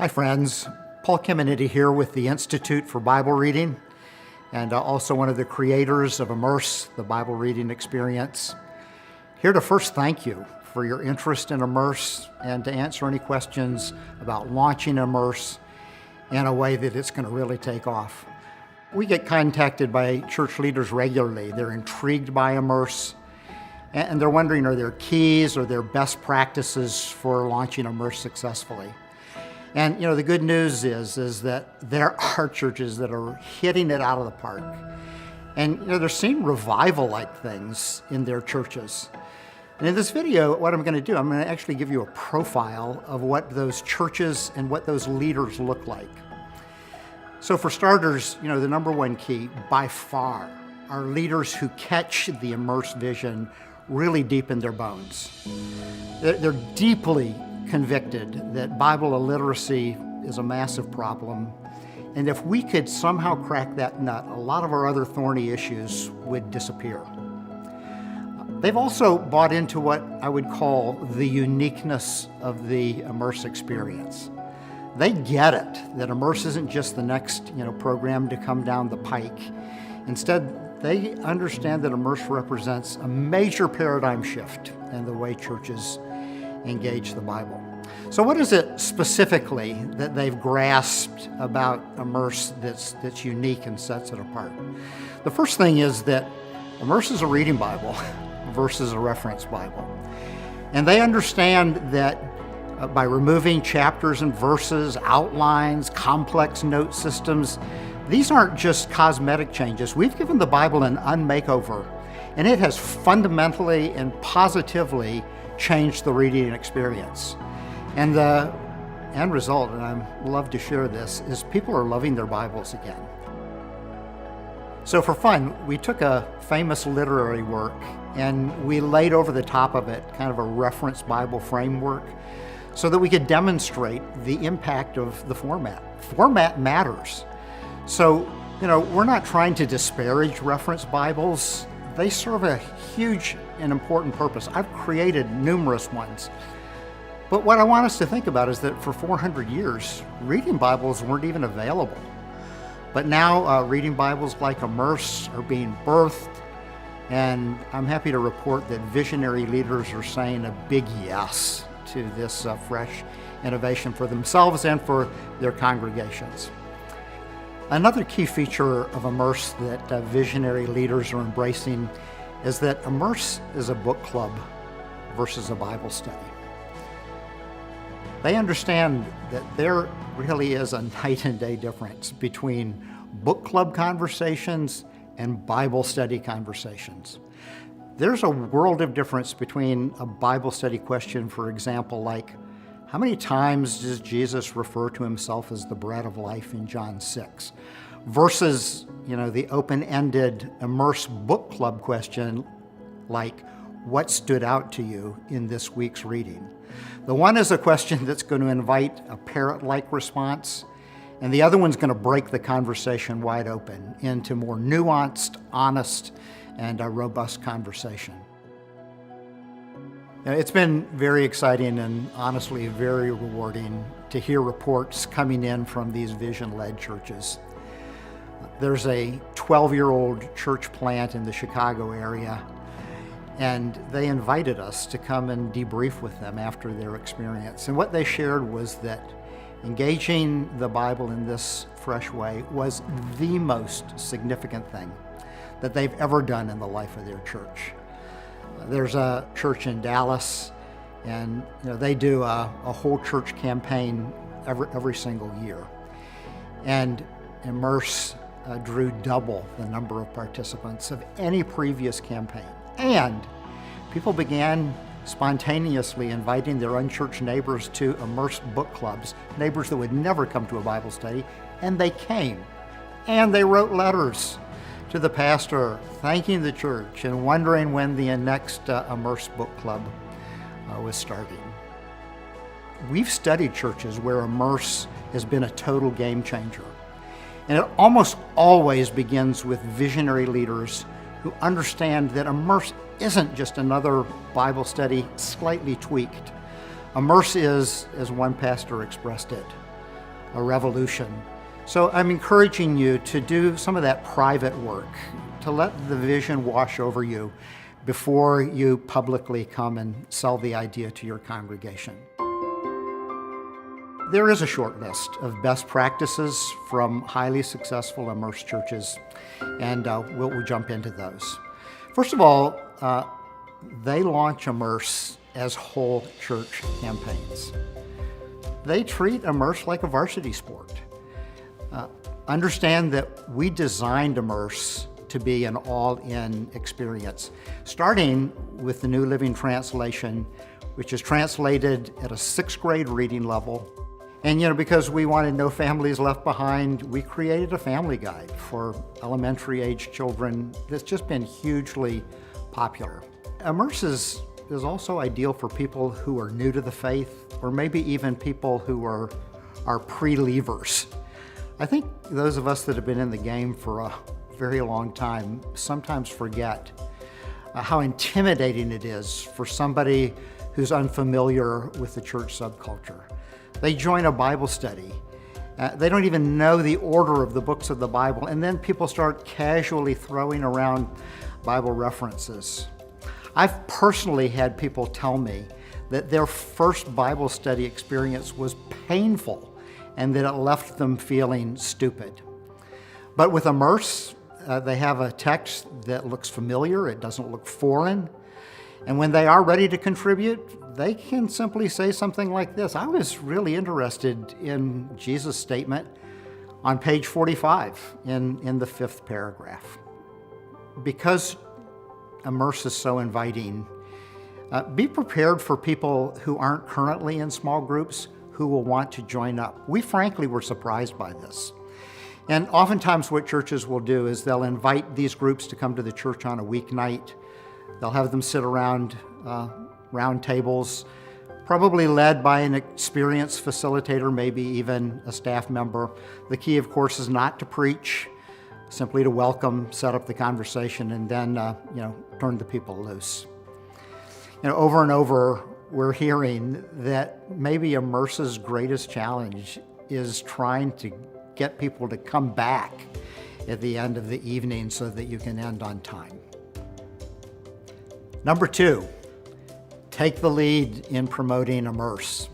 Hi friends, Paul Caminiti here with the Institute for Bible Reading and also one of the creators of Immerse, the Bible Reading Experience. Here to first thank you for your interest in Immerse and to answer any questions about launching Immerse in a way that it's going to really take off. We get contacted by church leaders regularly. They're intrigued by Immerse and they're wondering, are there keys or their best practices for launching Immerse successfully? And the good news is that there are churches that are hitting it out of the park. And they're seeing revival-like things in their churches. And in this video, what I'm going to do, I'm going to actually give you a profile of what those churches and what those leaders look like. So for starters, the number one key by far are leaders who catch the Immerse vision really deep in their bones. They're deeply convicted that Bible illiteracy is a massive problem. And if we could somehow crack that nut, a lot of our other thorny issues would disappear. They've also bought into what I would call the uniqueness of the Immerse experience. They get it, that Immerse isn't just the next program to come down the pike. Instead, they understand that Immerse represents a major paradigm shift in the way churches engage the Bible. So what is it specifically that they've grasped about Immerse that's unique and sets it apart? The first thing is that Immerse is a reading Bible versus a reference Bible. And they understand that by removing chapters and verses, outlines, complex note systems, these aren't just cosmetic changes. We've given the Bible an unmakeover, and it has fundamentally and positively changed the reading experience. And the end result, and I love to share this, is people are loving their Bibles again. So for fun, we took a famous literary work and we laid over the top of it kind of a reference Bible framework so that we could demonstrate the impact of the format. Format matters. So, we're not trying to disparage reference Bibles. They serve a huge and important purpose. I've created numerous ones. But what I want us to think about is that for 400 years, reading Bibles weren't even available. But now reading Bibles like Immerse are being birthed, and I'm happy to report that visionary leaders are saying a big yes to this fresh innovation for themselves and for their congregations. Another key feature of Immerse that visionary leaders are embracing is that Immerse is a book club versus a Bible study. They understand that there really is a night and day difference between book club conversations and Bible study conversations. There's a world of difference between a Bible study question, for example, like, how many times does Jesus refer to himself as the bread of life in John 6? Versus, the open-ended Immerse book club question like, what stood out to you in this week's reading? The one is a question that's going to invite a parrot-like response, and the other one's going to break the conversation wide open into more nuanced, honest, and a robust conversation. It's been very exciting and honestly very rewarding to hear reports coming in from these vision-led churches. There's a 12-year-old church plant in the Chicago area, and they invited us to come and debrief with them after their experience. And what they shared was that engaging the Bible in this fresh way was the most significant thing that they've ever done in the life of their church. There's a church in Dallas, and they do a whole church campaign every single year. And Immerse drew double the number of participants of any previous campaign. And people began spontaneously inviting their unchurched neighbors to Immerse book clubs, neighbors that would never come to a Bible study, and they came. And they wrote letters to the pastor, thanking the church and wondering when the next Immerse book club was starting. We've studied churches where Immerse has been a total game changer. And it almost always begins with visionary leaders who understand that Immerse isn't just another Bible study slightly tweaked. Immerse is, as one pastor expressed it, a revolution. So I'm encouraging you to do some of that private work, to let the vision wash over you before you publicly come and sell the idea to your congregation. There is a short list of best practices from highly successful Immerse churches, and we'll jump into those. First of all, they launch Immerse as whole church campaigns. They treat Immerse like a varsity sport. Understand that we designed Immerse to be an all-in experience, starting with the New Living Translation, which is translated at a 6th grade reading level. And because we wanted no families left behind, we created a family guide for elementary age children that's just been hugely popular. Immerse is also ideal for people who are new to the faith, or maybe even people who are pre-leavers. I think those of us that have been in the game for a very long time sometimes forget how intimidating it is for somebody who's unfamiliar with the church subculture. They join a Bible study. They don't even know the order of the books of the Bible, and then people start casually throwing around Bible references. I've personally had people tell me that their first Bible study experience was painful and that it left them feeling stupid. But with Immerse, they have a text that looks familiar, it doesn't look foreign, and when they are ready to contribute, they can simply say something like this: I was really interested in Jesus' statement on page 45 in the 5th paragraph. Because Immerse is so inviting, be prepared for people who aren't currently in small groups who will want to join up. We frankly were surprised by this. And oftentimes what churches will do is they'll invite these groups to come to the church on a weeknight. They'll have them sit around round tables, probably led by an experienced facilitator, maybe even a staff member. The key, of course, is not to preach, simply to welcome, set up the conversation, and then turn the people loose. Over and over, we're hearing that maybe Immerse's greatest challenge is trying to get people to come back at the end of the evening so that you can end on time. Number 2, take the lead in promoting Immerse.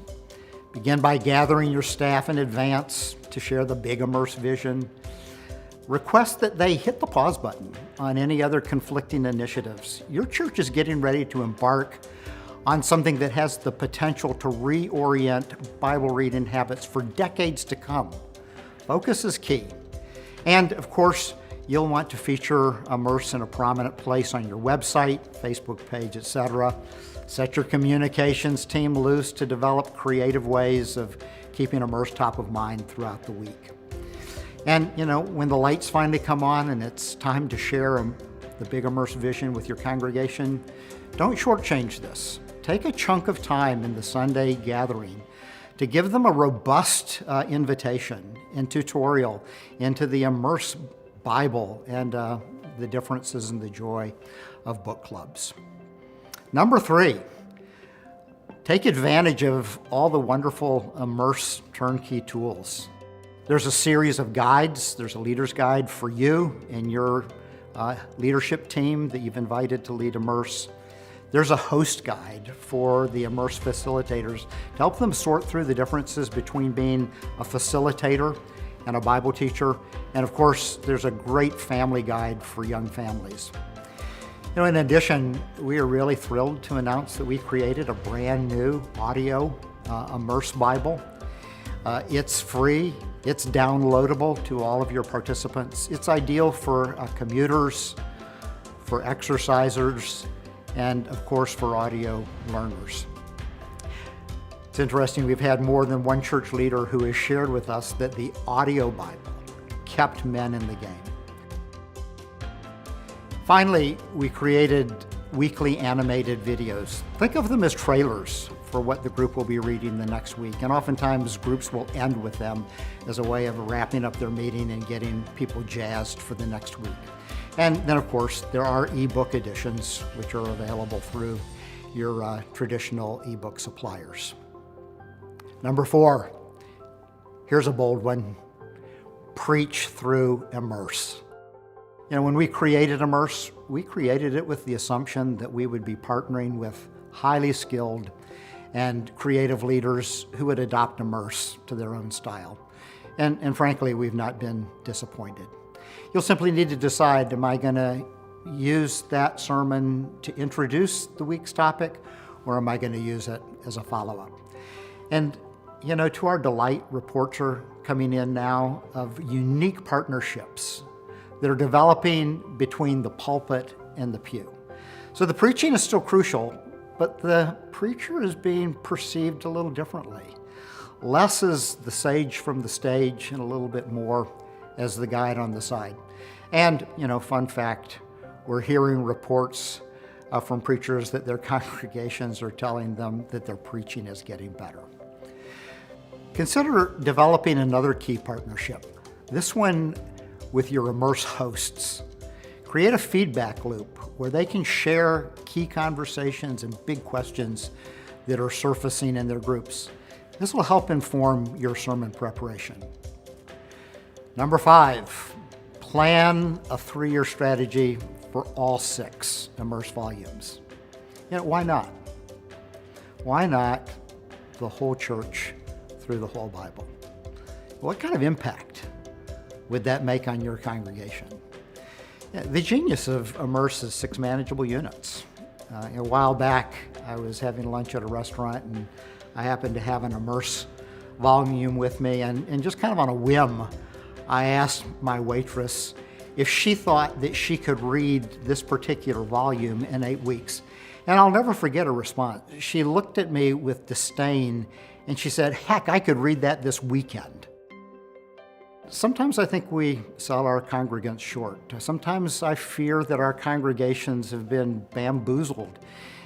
Begin by gathering your staff in advance to share the big Immerse vision. Request that they hit the pause button on any other conflicting initiatives. Your church is getting ready to embark on something that has the potential to reorient Bible reading habits for decades to come. Focus is key. And of course, you'll want to feature Immerse in a prominent place on your website, Facebook page, etc. Set your communications team loose to develop creative ways of keeping Immerse top of mind throughout the week. And when the lights finally come on and it's time to share the big Immerse vision with your congregation, don't shortchange this. Take a chunk of time in the Sunday gathering to give them a robust invitation and tutorial into the Immerse Bible and the differences and the joy of book clubs. Number 3, take advantage of all the wonderful Immerse Turnkey tools. There's a series of guides. There's a leader's guide for you and your leadership team that you've invited to lead Immerse. There's a host guide for the Immerse facilitators to help them sort through the differences between being a facilitator and a Bible teacher. And of course, there's a great family guide for young families. In addition, we are really thrilled to announce that we created a brand new audio Immerse Bible. It's free. It's downloadable to all of your participants. It's ideal for commuters, for exercisers, and of course for audio learners. It's interesting, we've had more than one church leader who has shared with us that the audio Bible kept men in the game. Finally, we created weekly animated videos. Think of them as trailers for what the group will be reading the next week. And oftentimes groups will end with them as a way of wrapping up their meeting and getting people jazzed for the next week. And then of course, there are ebook editions which are available through your traditional ebook suppliers. Number 4, Here's a bold one: preach through Immerse. When we created Immerse, we created it with the assumption that we would be partnering with highly skilled and creative leaders who would adopt Immerse to their own style. And frankly, we've not been disappointed. You'll simply need to decide, am I going to use that sermon to introduce the week's topic, or am I going to use it as a follow-up? And to our delight, reports are coming in now of unique partnerships that are developing between the pulpit and the pew. So the preaching is still crucial, but the preacher is being perceived a little differently. Less as the sage from the stage and a little bit more as the guide on the side. And, fun fact, we're hearing reports from preachers that their congregations are telling them that their preaching is getting better. Consider developing another key partnership, this one with your Immerse hosts. Create a feedback loop where they can share key conversations and big questions that are surfacing in their groups. This will help inform your sermon preparation. Number 5, plan a 3-year strategy for all 6 Immerse volumes. Why not? Why not the whole church through the whole Bible? What kind of impact would that make on your congregation? The genius of Immerse is 6 manageable units. A while back, I was having lunch at a restaurant, and I happened to have an Immerse volume with me, and just kind of on a whim, I asked my waitress if she thought that she could read this particular volume in 8 weeks. And I'll never forget her response. She looked at me with disdain, and she said, "Heck, I could read that this weekend." Sometimes I think we sell our congregants short. Sometimes I fear that our congregations have been bamboozled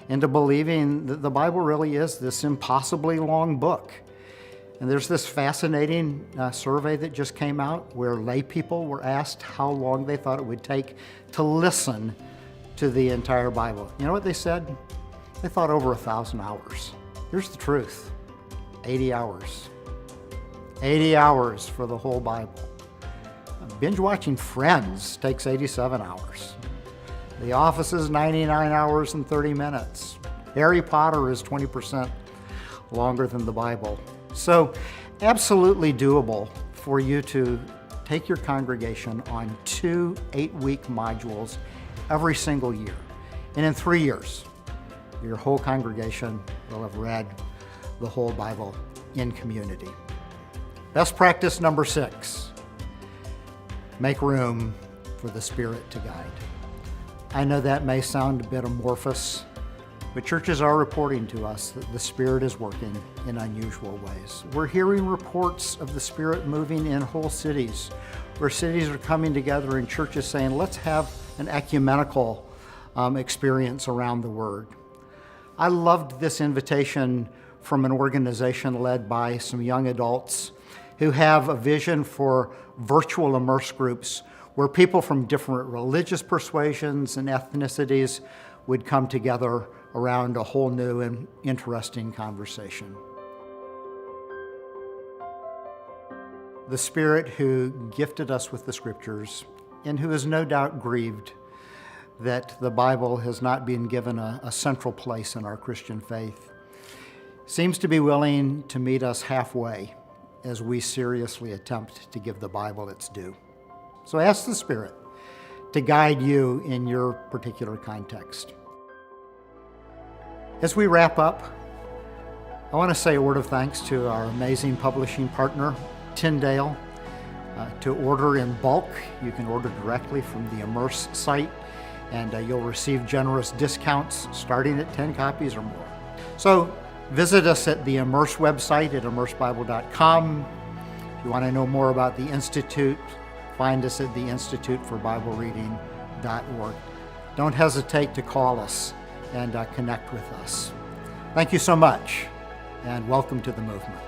into believing that the Bible really is this impossibly long book. And there's this fascinating survey that just came out where lay people were asked how long they thought it would take to listen to the entire Bible. You know what they said? They thought over 1,000 hours. Here's the truth: 80 hours. 80 hours for the whole Bible. Binge watching Friends takes 87 hours. The Office is 99 hours and 30 minutes. Harry Potter is 20% longer than the Bible. So absolutely doable for you to take your congregation on 2 8-week modules every single year. And in 3 years, your whole congregation will have read the whole Bible in community. Best practice number 6, make room for the Spirit to guide. I know that may sound a bit amorphous, but churches are reporting to us that the Spirit is working in unusual ways. We're hearing reports of the Spirit moving in whole cities, where cities are coming together and churches saying, let's have an ecumenical experience around the Word. I loved this invitation from an organization led by some young adults who have a vision for virtual Immerse groups where people from different religious persuasions and ethnicities would come together around a whole new and interesting conversation. The Spirit who gifted us with the Scriptures, and who is no doubt grieved that the Bible has not been given a central place in our Christian faith, seems to be willing to meet us halfway as we seriously attempt to give the Bible its due. So ask the Spirit to guide you in your particular context. As we wrap up, I want to say a word of thanks to our amazing publishing partner, Tyndale. To order in bulk, you can order directly from the Immerse site, and you'll receive generous discounts starting at 10 copies or more. So visit us at the Immerse website at immersebible.com. If you want to know more about the Institute, find us at the instituteforbiblereading.org. Don't hesitate to call us and connect with us. Thank you so much, and welcome to the movement.